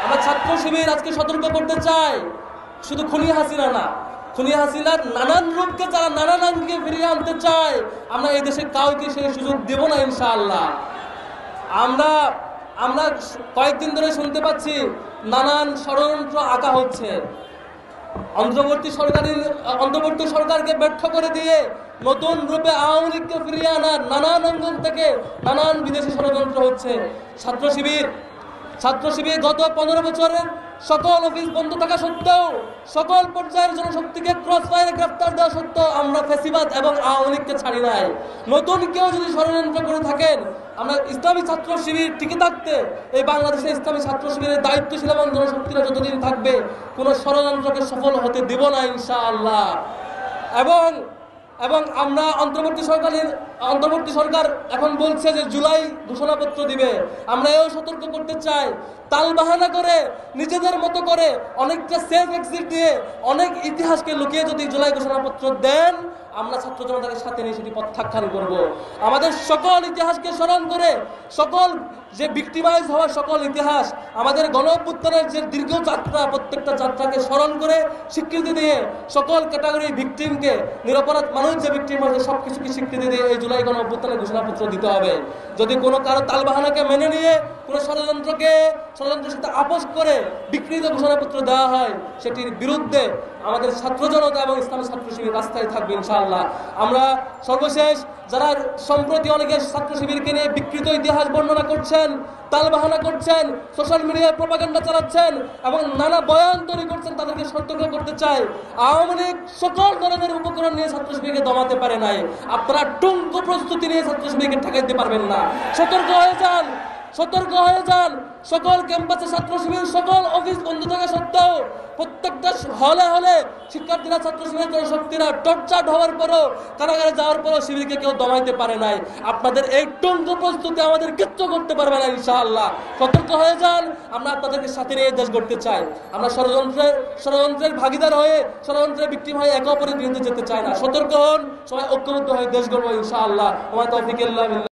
আমার ছাত্র শিবির আজকে সতর্ক করতে চাই, শুধু খুনি হাসিনা না, খুনি হাসিনার নানান রূপকে যারা নানান আঙ্গিকে ফিরিয়ে আনতে চায়, আমরা এই দেশে কাউকে সেই সুযোগ দেব না ইনশাআল্লাহ। আমরা কয়েকদিন ধরে শুনতে পাচ্ছি নানান ষড়যন্ত্র আঁকা হচ্ছে। অন্তর্বর্তী সরকারকে ব্যর্থ করে দিয়ে নতুন রূপে আওয়ামী লীগকে ফিরিয়ে আনার নানান অঙ্গন থেকে নানান বিদেশি ষড়যন্ত্র হচ্ছে। ছাত্র শিবির গত 15 বছরের সকল অফিস বন্ধ থাকা সত্ত্বেও, সকল পর্যায়ের জনশক্তিকে ক্রস ফায়ারে গ্রেফতার দেওয়া সত্ত্বেও আমরা ফ্যাসিবাদ এবং আওয়ামী লীগকে ছাড়ি নাই। নতুন কেউ যদি ষড়যন্ত্র করে থাকেন, আমরা ইসলামী ছাত্র শিবির টিকে থাকতে, এই বাংলাদেশের ইসলামী ছাত্র শিবিরের দায়িত্বশীল এবং জনশক্তিরা যতদিন থাকবে কোনো ষড়যন্ত্রকে সফল হতে দেব না ইনশাআল্লাহ। এবং আমরা অন্তর্বর্তী সরকার এখন বলছে যে জুলাই ঘোষণাপত্র দিবে। আমরা এও সতর্ক করতে চাই, তালবাহানা করে নিজেদের মতো করে অনেকটা সেফ এক্সিট দিয়ে অনেক ইতিহাসকে লুকিয়ে যদি জুলাই ঘোষণাপত্র দেন, আমরা ছাত্র জনতাকে সাথে নিয়ে সেটি প্রত্যাখ্যান করব। আমাদের সকল ইতিহাসকে স্মরণ করে, সকল যে ভিক্টিমাইজ হওয়ার সকল ইতিহাস, আমাদের গণ অভ্যুত্থানের যে দীর্ঘ যাত্রা, প্রত্যেকটা যাত্রাকে স্মরণ করে স্বীকৃতি দিয়ে সকল ক্যাটাগরি ভিকটিমকে, নিরপরাধ মানুষ যে ভিকটিম আছে সব কিছুকে স্বীকৃতি দিয়ে এই জুলাই গণ অভ্যুত্থানের ঘোষণাপত্র দিতে হবে। যদি কোনো কারো তালবাহানাকে মেনে নিয়ে কোনো ষড়যন্ত্রের সাথে আপোষ করে বিকৃত ঘোষণাপত্র দেওয়া হয়, সেটির বিরুদ্ধে আমাদের ছাত্র জনতা এবং ইসলামী ছাত্র শিবির রাস্তায় থাকবে ইনশাআল্লাহ। আমরা সর্বশেষ যারা সম্প্রতি অনেকে ছাত্র শিবিরকে নিয়ে বিকৃত ইতিহাস বর্ণনা করছেন, তালবাহানা করছেন, সোশ্যাল মিডিয়ায় প্রপাগান্ডা চালাচ্ছেন এবং নানা বয়ান তৈরি করছেন, তাদেরকে সতর্ক করতে চাই, আওয়ামী লীগ সকল ধরনের উপকরণ নিয়ে ছাত্র শিবিরকে দমাতে পারে নাই। আপনারা টুঙ্কু প্রস্তুতি নিয়ে ছাত্র শিবিরকে ঠেকাইতে পারবেন না। সতর্ক হয়ে যান। সকল ক্যাম্পাসে ছাত্র শিবির, সকল অফিস বন্ধ থাকা সত্ত্বেও প্রত্যেকটা হলে শিক্ষার্থীরা, ছাত্র শিবিরের শক্তিরা টর্চার্ড হওয়ার পরও, কারাগারে যাওয়ার পরও শিবিরকে কেউ দমাইতে পারে নাই। আপনাদের এই টুঙ্কু প্রস্তুতি আমাদের কিচ্ছু করতে পারবে না ইনশাআল্লাহ। সতর্ক হয়ে যান। আমরা আপনাদেরকে সাথে নিয়ে দেশ গড়তে চাই। আমরা ষড়যন্ত্রের ভাগিদার হয়ে, ষড়যন্ত্রের ভিকটিম হয়ে একে অপরের বিরুদ্ধে যেতে চাই না। সতর্ক হন, সবাই ঐক্যবদ্ধ হয়ে দেশ গড়বো ইনশাআল্লাহ। ওয়া মা তাওফীক ইল্লা বিল্লাহ।